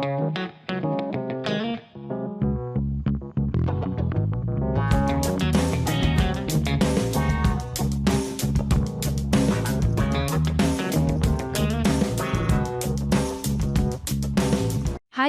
Hi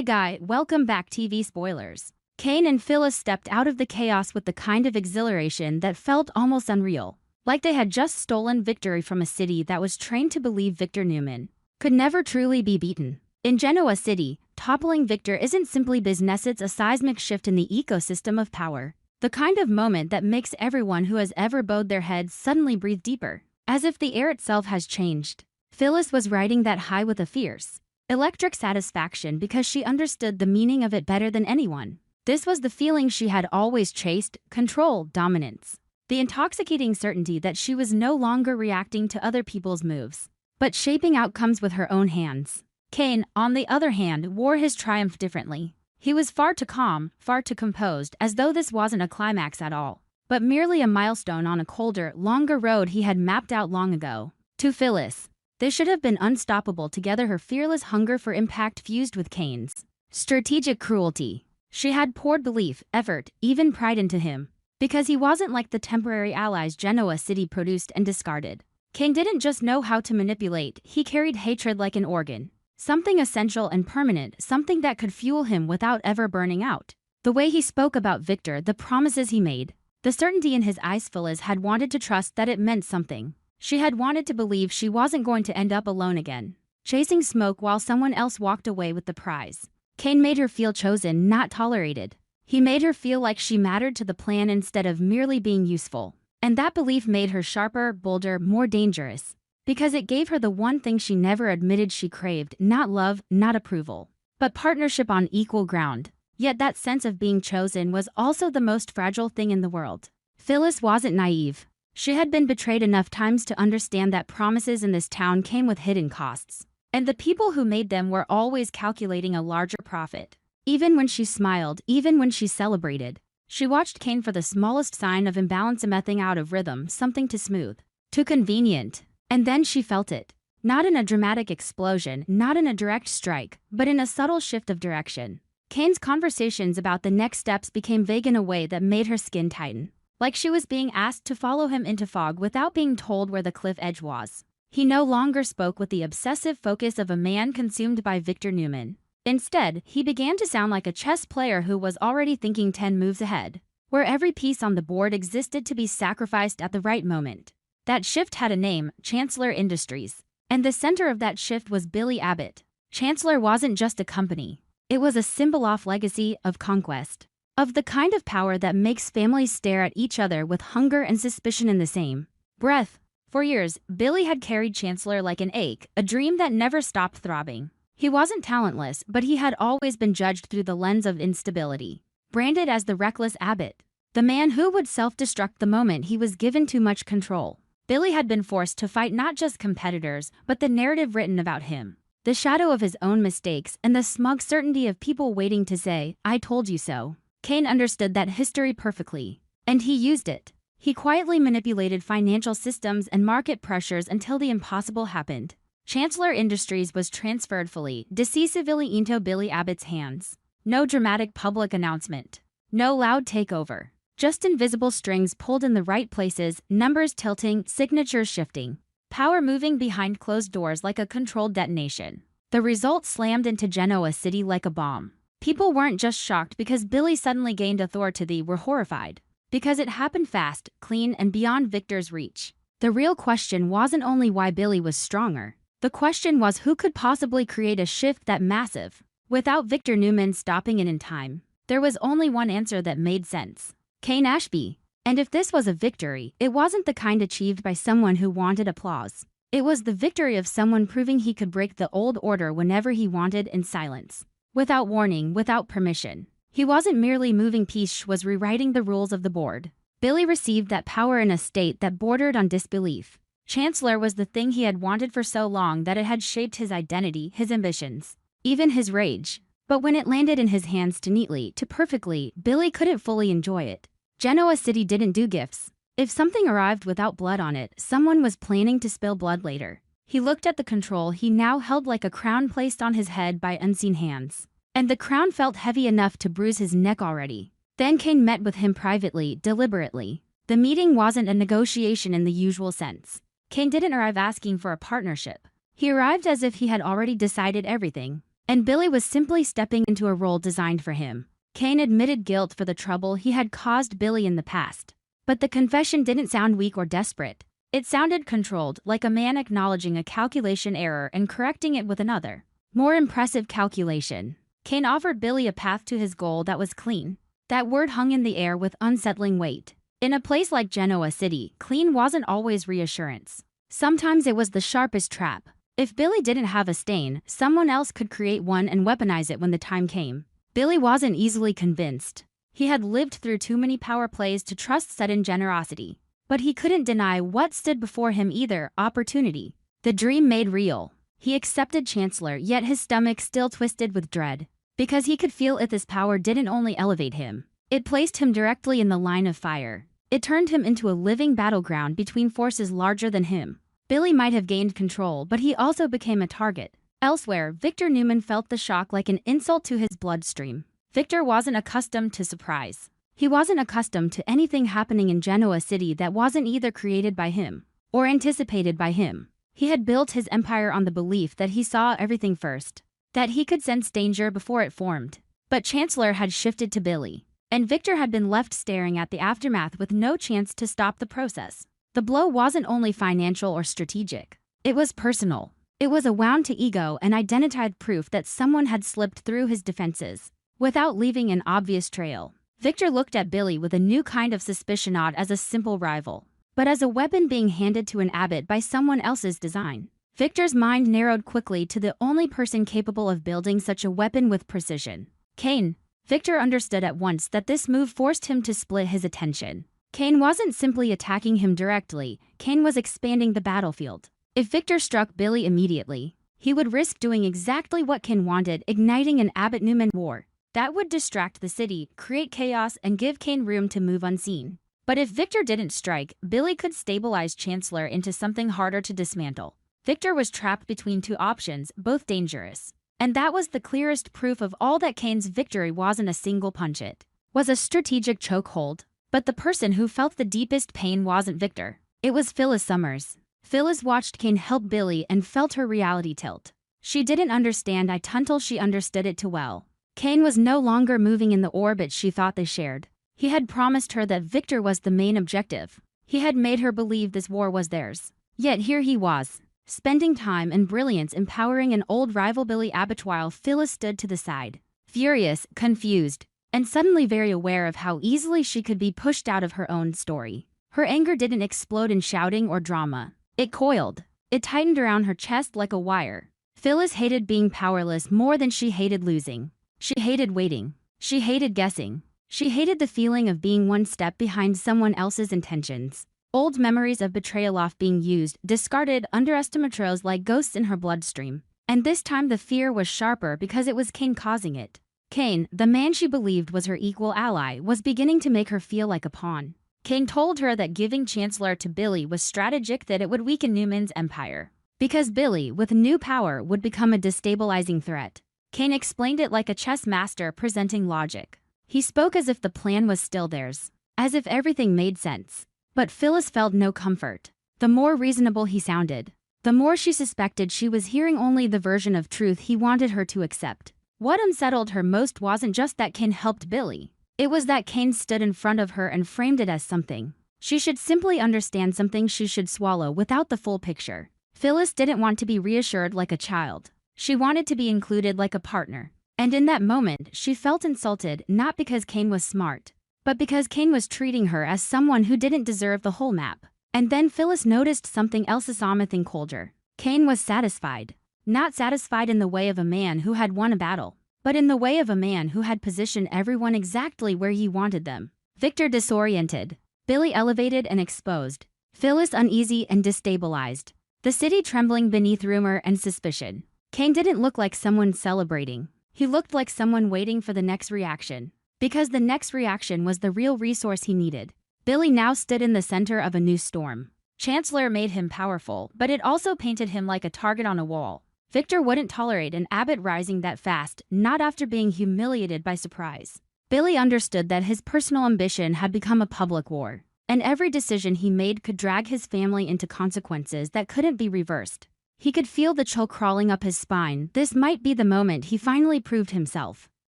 Guy, welcome back TV spoilers. Kane and Phyllis stepped out of the chaos with the kind of exhilaration that felt almost unreal. Like they had just stolen victory from a city that was trained to believe Victor Newman could never truly be beaten. In Genoa City, toppling Victor isn't simply business, it's a seismic shift in the ecosystem of power. The kind of moment that makes everyone who has ever bowed their heads suddenly breathe deeper, as if the air itself has changed. Phyllis was riding that high with a fierce, electric satisfaction because she understood the meaning of it better than anyone. This was the feeling she had always chased: control, dominance. The intoxicating certainty that she was no longer reacting to other people's moves, but shaping outcomes with her own hands. Kane, on the other hand, wore his triumph differently. He was far too calm, far too composed, as though this wasn't a climax at all, but merely a milestone on a colder, longer road he had mapped out long ago. To Phyllis, this should have been unstoppable. Together, her fearless hunger for impact fused with Kane's strategic cruelty. She had poured belief, effort, even pride into him, because he wasn't like the temporary allies Genoa City produced and discarded. Kane didn't just know how to manipulate, he carried hatred like an organ. Something essential and permanent, something that could fuel him without ever burning out. The way he spoke about Victor, the promises he made, the certainty in his eyes. Phyllis had wanted to trust that it meant something. She had wanted to believe she wasn't going to end up alone again, chasing smoke while someone else walked away with the prize. Kane made her feel chosen, not tolerated. He made her feel like she mattered to the plan instead of merely being useful. And that belief made her sharper, bolder, more dangerous, because it gave her the one thing she never admitted she craved: not love, not approval, but partnership on equal ground. Yet that sense of being chosen was also the most fragile thing in the world. Phyllis wasn't naive. She had been betrayed enough times to understand that promises in this town came with hidden costs, and the people who made them were always calculating a larger profit. Even when she smiled, even when she celebrated, she watched Kane for the smallest sign of imbalance, something out of rhythm, something too smooth, too convenient. And then she felt it. Not in a dramatic explosion, not in a direct strike, but in a subtle shift of direction. Kane's conversations about the next steps became vague in a way that made her skin tighten, like she was being asked to follow him into fog without being told where the cliff edge was. He no longer spoke with the obsessive focus of a man consumed by Victor Newman. Instead, he began to sound like a chess player who was already thinking 10 moves ahead, where every piece on the board existed to be sacrificed at the right moment. That shift had a name: Chancellor Industries. And the center of that shift was Billy Abbott. Chancellor wasn't just a company. It was a symbol of legacy, of conquest, of the kind of power that makes families stare at each other with hunger and suspicion in the same breath. For years, Billy had carried Chancellor like an ache, a dream that never stopped throbbing. He wasn't talentless, but he had always been judged through the lens of instability, branded as the reckless Abbott, the man who would self-destruct the moment he was given too much control. Billy had been forced to fight not just competitors, but the narrative written about him, the shadow of his own mistakes, and the smug certainty of people waiting to say, "I told you so." Kane understood that history perfectly, and he used it. He quietly manipulated financial systems and market pressures until the impossible happened. Chancellor Industries was transferred fully, decisively into Billy Abbott's hands. No dramatic public announcement. No loud takeover. Just invisible strings pulled in the right places, numbers tilting, signatures shifting. Power moving behind closed doors like a controlled detonation. The result slammed into Genoa City like a bomb. People weren't just shocked because Billy suddenly gained authority, they were horrified. Because it happened fast, clean, and beyond Victor's reach. The real question wasn't only why Billy was stronger. The question was who could possibly create a shift that massive, without Victor Newman stopping it in time. There was only one answer that made sense: Kane Ashby. And if this was a victory, it wasn't the kind achieved by someone who wanted applause. It was the victory of someone proving he could break the old order whenever he wanted, in silence, without warning, without permission. He wasn't merely moving pieces, he was rewriting the rules of the board. Billy received that power in a state that bordered on disbelief. Chancellor was the thing he had wanted for so long that it had shaped his identity, his ambitions, even his rage. But when it landed in his hands too neatly, too perfectly, Billy couldn't fully enjoy it. Genoa City didn't do gifts. If something arrived without blood on it, someone was planning to spill blood later. He looked at the control he now held like a crown placed on his head by unseen hands. and the crown felt heavy enough to bruise his neck already. Then Kane met with him privately, deliberately. The meeting wasn't a negotiation in the usual sense. Kane didn't arrive asking for a partnership. He arrived as if he had already decided everything, and Billy was simply stepping into a role designed for him. Kane admitted guilt for the trouble he had caused Billy in the past. But the confession didn't sound weak or desperate. It sounded controlled, like a man acknowledging a calculation error and correcting it with another, more impressive calculation. Kane offered Billy a path to his goal that was clean. That word hung in the air with unsettling weight. In a place like Genoa City, clean wasn't always reassurance. Sometimes it was the sharpest trap. If Billy didn't have a stain, someone else could create one and weaponize it when the time came. Billy wasn't easily convinced. He had lived through too many power plays to trust sudden generosity. But he couldn't deny what stood before him either: opportunity. The dream made real. He accepted Chancellor, yet his stomach still twisted with dread. Because he could feel if this power didn't only elevate him, it placed him directly in the line of fire. It turned him into a living battleground between forces larger than him. Billy might have gained control, but he also became a target. Elsewhere, Victor Newman felt the shock like an insult to his bloodstream. Victor wasn't accustomed to surprise. He wasn't accustomed to anything happening in Genoa City that wasn't either created by him or anticipated by him. He had built his empire on the belief that he saw everything first, that he could sense danger before it formed. But Chancellor had shifted to Billy, and Victor had been left staring at the aftermath with no chance to stop the process. The blow wasn't only financial or strategic. It was personal. It was a wound to ego and identified proof that someone had slipped through his defenses without leaving an obvious trail. Victor looked at Billy with a new kind of suspicion, not as a simple rival, but as a weapon being handed to an abbot by someone else's design. Victor's mind narrowed quickly to the only person capable of building such a weapon with precision: Kane. Victor understood at once that this move forced him to split his attention. Kane wasn't simply attacking him directly, Kane was expanding the battlefield. If Victor struck Billy immediately, he would risk doing exactly what Kane wanted: igniting an Abbot-Newman war. That would distract the city, create chaos, and give Kane room to move unseen. But if Victor didn't strike, Billy could stabilize Chancellor into something harder to dismantle. Victor was trapped between two options, both dangerous. And that was the clearest proof of all that Kane's victory wasn't a single punch, it was a strategic chokehold. But the person who felt the deepest pain wasn't Victor. It was Phyllis Summers. Phyllis watched Kane help Billy and felt her reality tilt. She didn't understand it until she understood it too well. Kane was no longer moving in the orbit she thought they shared. He had promised her that Victor was the main objective. He had made her believe this war was theirs. Yet here he was, spending time and brilliance empowering an old rival, Billy Abbott, while Phyllis stood to the side, furious, confused, and suddenly very aware of how easily she could be pushed out of her own story. Her anger didn't explode in shouting or drama. It coiled. It tightened around her chest like a wire. Phyllis hated being powerless more than she hated losing. She hated waiting. She hated guessing. She hated the feeling of being one step behind someone else's intentions. Old memories of betrayal, off being used, discarded, underestimated like ghosts in her bloodstream. And this time the fear was sharper because it was Kane causing it. Kane, the man she believed was her equal ally, was beginning to make her feel like a pawn. Kane told her that giving Chancellor to Billy was strategic, that it would weaken Newman's empire. Because Billy, with new power, would become a destabilizing threat. Kane explained it like a chess master presenting logic. He spoke as if the plan was still theirs, as if everything made sense. But Phyllis felt no comfort. The more reasonable he sounded, the more she suspected she was hearing only the version of truth he wanted her to accept. What unsettled her most wasn't just that Kane helped Billy. It was that Kane stood in front of her and framed it as something she should simply understand, something she should swallow without the full picture. Phyllis didn't want to be reassured like a child. She wanted to be included like a partner. And in that moment, she felt insulted, not because Kane was smart, but because Kane was treating her as someone who didn't deserve the whole map. And then Phyllis noticed something else, something colder. Kane was satisfied. Not satisfied in the way of a man who had won a battle, but in the way of a man who had positioned everyone exactly where he wanted them. Victor disoriented. Billy elevated and exposed. Phyllis uneasy and destabilized. The city trembling beneath rumor and suspicion. Kane didn't look like someone celebrating. He looked like someone waiting for the next reaction. Because the next reaction was the real resource he needed. Billy now stood in the center of a new storm. Chancellor made him powerful, but it also painted him like a target on a wall. Victor wouldn't tolerate an Abbott rising that fast, not after being humiliated by surprise. Billy understood that his personal ambition had become a public war, and every decision he made could drag his family into consequences that couldn't be reversed. He could feel the chill crawling up his spine. This might be the moment he finally proved himself,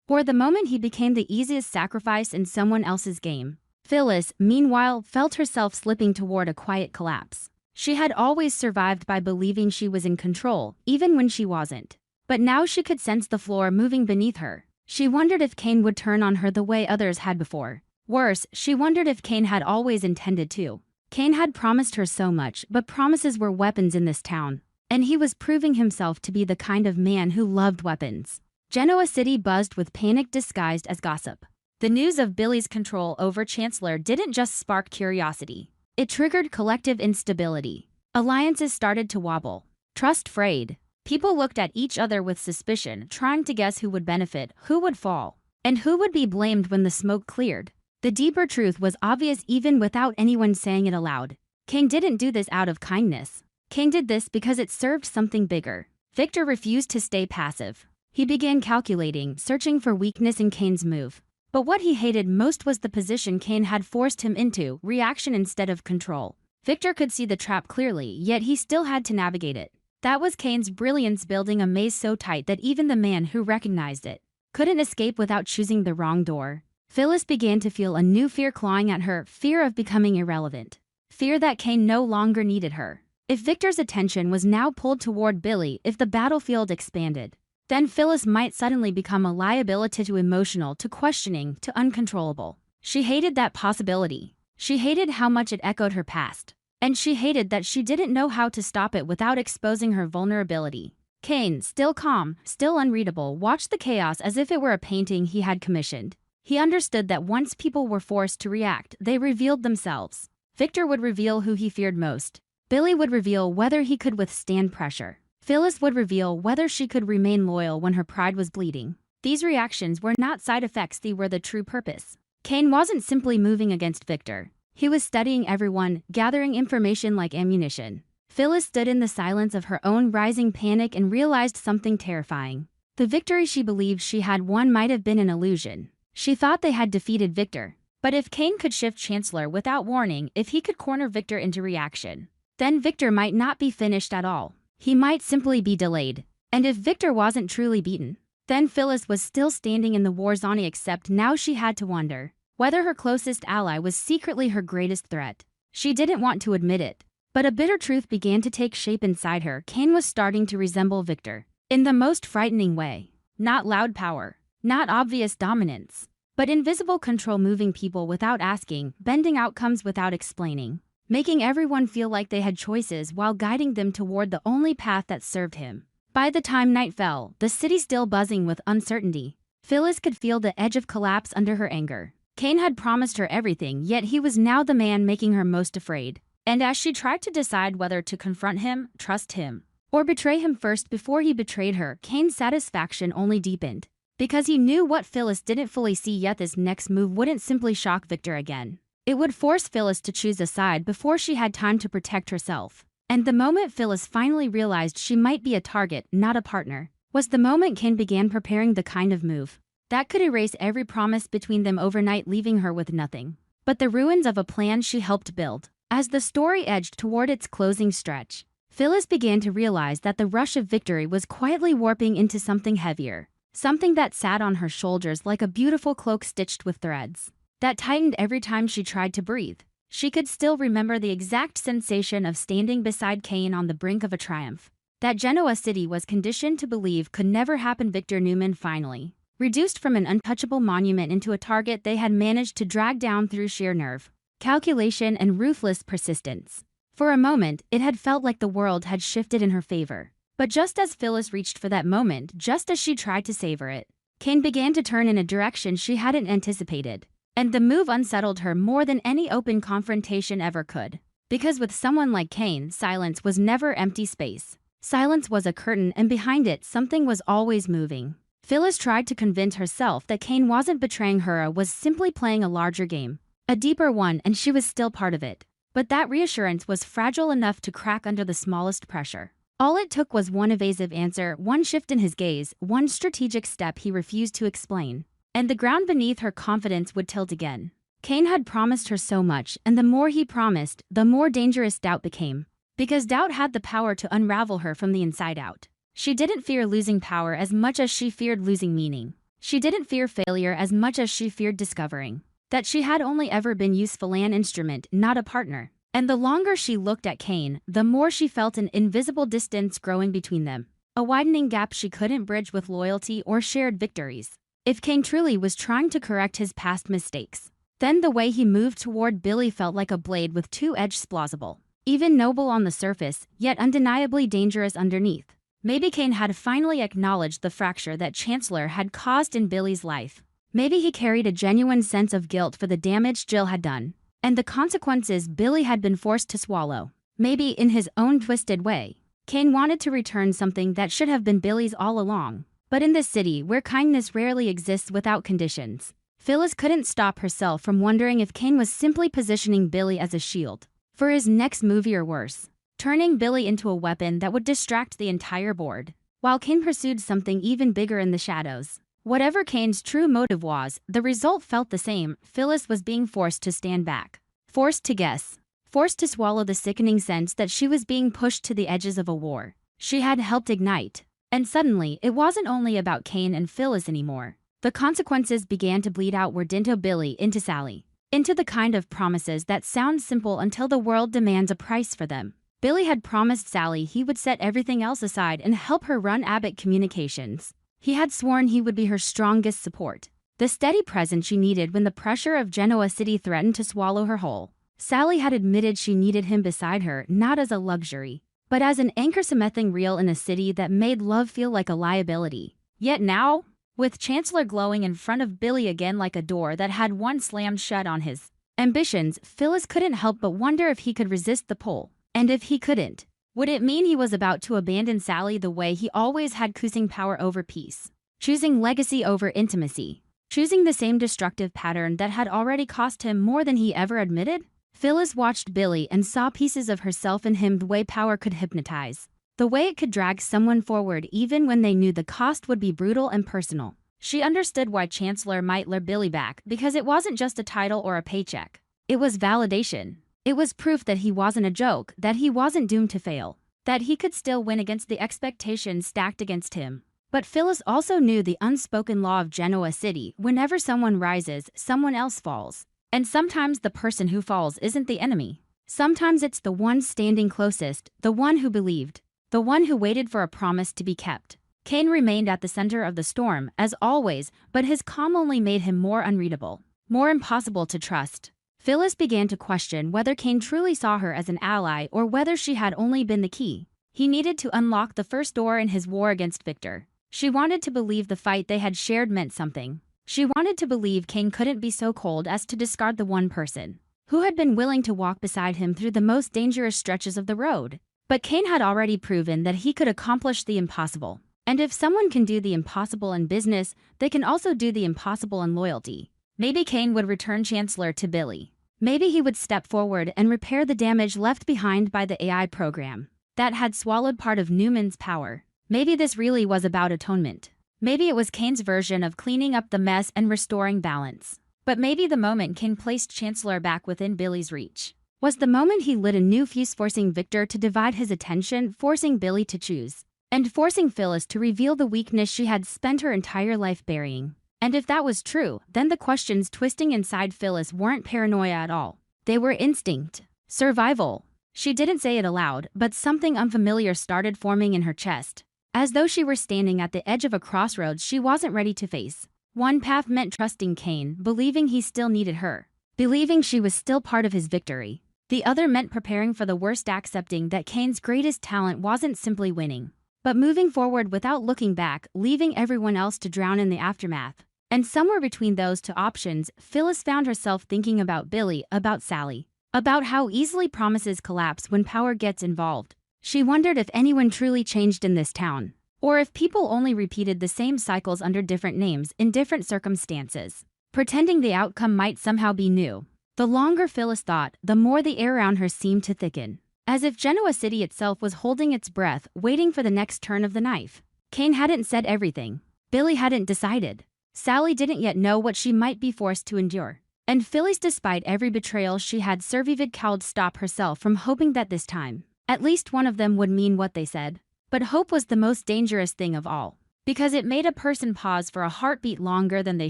or the moment he became the easiest sacrifice in someone else's game. Phyllis, meanwhile, felt herself slipping toward a quiet collapse. She had always survived by believing she was in control, even when she wasn't. But now she could sense the floor moving beneath her. She wondered if Kane would turn on her the way others had before. Worse, she wondered if Kane had always intended to. Kane had promised her so much, but promises were weapons in this town. And he was proving himself to be the kind of man who loved weapons. Genoa City buzzed with panic disguised as gossip. The news of Billy's control over Chancellor didn't just spark curiosity. It triggered collective instability. Alliances started to wobble. Trust frayed. People looked at each other with suspicion, trying to guess who would benefit, who would fall, and who would be blamed when the smoke cleared. The deeper truth was obvious even without anyone saying it aloud. King didn't do this out of kindness. King did this because it served something bigger. Victor refused to stay passive. He began calculating, searching for weakness in Kane's move. But what he hated most was the position Kane had forced him into, reaction instead of control. Victor could see the trap clearly, yet he still had to navigate it. That was Kane's brilliance, building a maze so tight that even the man who recognized it couldn't escape without choosing the wrong door. Phyllis began to feel a new fear clawing at her, fear of becoming irrelevant. Fear that Kane no longer needed her. If Victor's attention was now pulled toward Billy, if the battlefield expanded, then Phyllis might suddenly become a liability, to emotional, to questioning, to uncontrollable. She hated that possibility. She hated how much it echoed her past. And she hated that she didn't know how to stop it without exposing her vulnerability. Kane, still calm, still unreadable, watched the chaos as if it were a painting he had commissioned. He understood that once people were forced to react, they revealed themselves. Victor would reveal who he feared most. Billy would reveal whether he could withstand pressure. Phyllis would reveal whether she could remain loyal when her pride was bleeding. These reactions were not side effects, they were the true purpose. Kane wasn't simply moving against Victor. He was studying everyone, gathering information like ammunition. Phyllis stood in the silence of her own rising panic and realized something terrifying. The victory she believed she had won might have been an illusion. She thought they had defeated Victor. But if Kane could shift Chancellor without warning, if he could corner Victor into reaction, then Victor might not be finished at all. He might simply be delayed. And if Victor wasn't truly beaten, then Phyllis was still standing in the war zone, except now she had to wonder whether her closest ally was secretly her greatest threat. She didn't want to admit it, but a bitter truth began to take shape inside her. Kane was starting to resemble Victor in the most frightening way. Not loud power, not obvious dominance, but invisible control, moving people without asking, bending outcomes without explaining, making everyone feel like they had choices while guiding them toward the only path that served him. By the time night fell, the city still buzzing with uncertainty, Phyllis could feel the edge of collapse under her anger. Kane had promised her everything, yet he was now the man making her most afraid. And as she tried to decide whether to confront him, trust him, or betray him first before he betrayed her, Kane's satisfaction only deepened. Because he knew what Phyllis didn't fully see yet, this next move wouldn't simply shock Victor again. It would force Phyllis to choose a side before she had time to protect herself. And the moment Phyllis finally realized she might be a target, not a partner, was the moment Kane began preparing the kind of move that could erase every promise between them overnight, leaving her with nothing but the ruins of a plan she helped build. As the story edged toward its closing stretch, Phyllis began to realize that the rush of victory was quietly warping into something heavier, something that sat on her shoulders like a beautiful cloak stitched with threads that tightened every time she tried to breathe. She could still remember the exact sensation of standing beside Kane on the brink of a triumph that Genoa City was conditioned to believe could never happen. Victor Newman, finally reduced from an untouchable monument into a target they had managed to drag down through sheer nerve, calculation, and ruthless persistence. For a moment, it had felt like the world had shifted in her favor. But just as Phyllis reached for that moment, just as she tried to savor it, Kane began to turn in a direction she hadn't anticipated. And the move unsettled her more than any open confrontation ever could. Because with someone like Kane, silence was never empty space. Silence was a curtain, and behind it, something was always moving. Phyllis tried to convince herself that Kane wasn't betraying her, was simply playing a larger game, a deeper one, and she was still part of it. But that reassurance was fragile enough to crack under the smallest pressure. All it took was one evasive answer, one shift in his gaze, one strategic step he refused to explain. And the ground beneath her confidence would tilt again. Kane had promised her so much, and the more he promised, the more dangerous doubt became. Because doubt had the power to unravel her from the inside out. She didn't fear losing power as much as she feared losing meaning. She didn't fear failure as much as she feared discovering that she had only ever been useful an instrument, not a partner. And the longer she looked at Kane, the more she felt an invisible distance growing between them. A widening gap she couldn't bridge with loyalty or shared victories. If Kane truly was trying to correct his past mistakes, then the way he moved toward Billy felt like a blade with two edges, plausible. Even noble on the surface, yet undeniably dangerous underneath. Maybe Kane had finally acknowledged the fracture that Chancellor had caused in Billy's life. Maybe he carried a genuine sense of guilt for the damage Jill had done, and the consequences Billy had been forced to swallow. Maybe in his own twisted way, Kane wanted to return something that should have been Billy's all along. But in this city where kindness rarely exists without conditions, Phyllis couldn't stop herself from wondering if Kane was simply positioning Billy as a shield for his next movie or worse, turning Billy into a weapon that would distract the entire board, while Kane pursued something even bigger in the shadows. Whatever Kane's true motive was, the result felt the same. Phyllis was being forced to stand back, forced to guess, forced to swallow the sickening sense that she was being pushed to the edges of a war she had helped ignite. And suddenly, it wasn't only about Kane and Phyllis anymore. The consequences began to bleed outward into Billy, into Sally, into the kind of promises that sound simple until the world demands a price for them. Billy had promised Sally he would set everything else aside and help her run Abbott Communications. He had sworn he would be her strongest support, the steady presence she needed when the pressure of Genoa City threatened to swallow her whole. Sally had admitted she needed him beside her, not as a luxury, but as an anchor, something real in a city that made love feel like a liability. Yet now, with Chancellor glowing in front of Billy again like a door that had once slammed shut on his ambitions, Phyllis couldn't help but wonder if he could resist the pull. And if he couldn't, would it mean he was about to abandon Sally the way he always had, choosing power over peace, choosing legacy over intimacy, choosing the same destructive pattern that had already cost him more than he ever admitted? Phyllis watched Billy and saw pieces of herself in him, the way power could hypnotize, the way it could drag someone forward even when they knew the cost would be brutal and personal. She understood why Chancellor might lure Billy back, because it wasn't just a title or a paycheck. It was validation. It was proof that he wasn't a joke, that he wasn't doomed to fail, that he could still win against the expectations stacked against him. But Phyllis also knew the unspoken law of Genoa City: whenever someone rises, someone else falls. And sometimes the person who falls isn't the enemy. Sometimes it's the one standing closest, the one who believed, the one who waited for a promise to be kept. Kane remained at the center of the storm, as always, but his calm only made him more unreadable, more impossible to trust. Phyllis began to question whether Kane truly saw her as an ally or whether she had only been the key he needed to unlock the first door in his war against Victor. She wanted to believe the fight they had shared meant something. She wanted to believe Kane couldn't be so cold as to discard the one person who had been willing to walk beside him through the most dangerous stretches of the road. But Kane had already proven that he could accomplish the impossible. And if someone can do the impossible in business, they can also do the impossible in loyalty. Maybe Kane would return Chancellor to Billy. Maybe he would step forward and repair the damage left behind by the AI program that had swallowed part of Newman's power. Maybe this really was about atonement. Maybe it was Kane's version of cleaning up the mess and restoring balance. But maybe the moment Kane placed Chancellor back within Billy's reach was the moment he lit a new fuse, forcing Victor to divide his attention, forcing Billy to choose, and forcing Phyllis to reveal the weakness she had spent her entire life burying. And if that was true, then the questions twisting inside Phyllis weren't paranoia at all. They were instinct. Survival. She didn't say it aloud, but something unfamiliar started forming in her chest, as though she were standing at the edge of a crossroads she wasn't ready to face. One path meant trusting Kane, believing he still needed her, believing she was still part of his victory. The other meant preparing for the worst, accepting that Kane's greatest talent wasn't simply winning, but moving forward without looking back, leaving everyone else to drown in the aftermath. And somewhere between those two options, Phyllis found herself thinking about Billy, about Sally, about how easily promises collapse when power gets involved. She wondered if anyone truly changed in this town, or if people only repeated the same cycles under different names in different circumstances, pretending the outcome might somehow be new. The longer Phyllis thought, the more the air around her seemed to thicken. as if Genoa City itself was holding its breath, waiting for the next turn of the knife. Kane hadn't said everything. Billy hadn't decided. Sally didn't yet know what she might be forced to endure. And Phyllis, despite every betrayal she had cowed stop herself from hoping that this time, at least one of them would mean what they said. But hope was the most dangerous thing of all, because it made a person pause for a heartbeat longer than they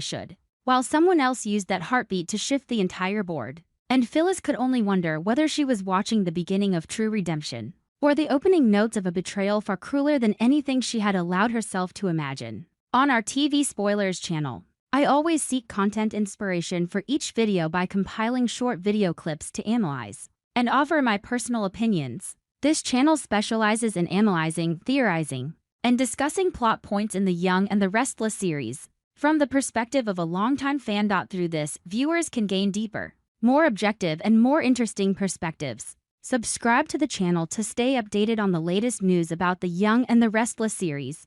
should, while someone else used that heartbeat to shift the entire board. And Phyllis could only wonder whether she was watching the beginning of true redemption, or the opening notes of a betrayal far crueler than anything she had allowed herself to imagine. On our TV Spoilers channel, I always seek content inspiration for each video by compiling short video clips to analyze and offer my personal opinions. This channel specializes in analyzing, theorizing, and discussing plot points in the Young and the Restless series from the perspective of a longtime fan. Through this, viewers can gain deeper, more objective, and more interesting perspectives. Subscribe to the channel to stay updated on the latest news about the Young and the Restless series.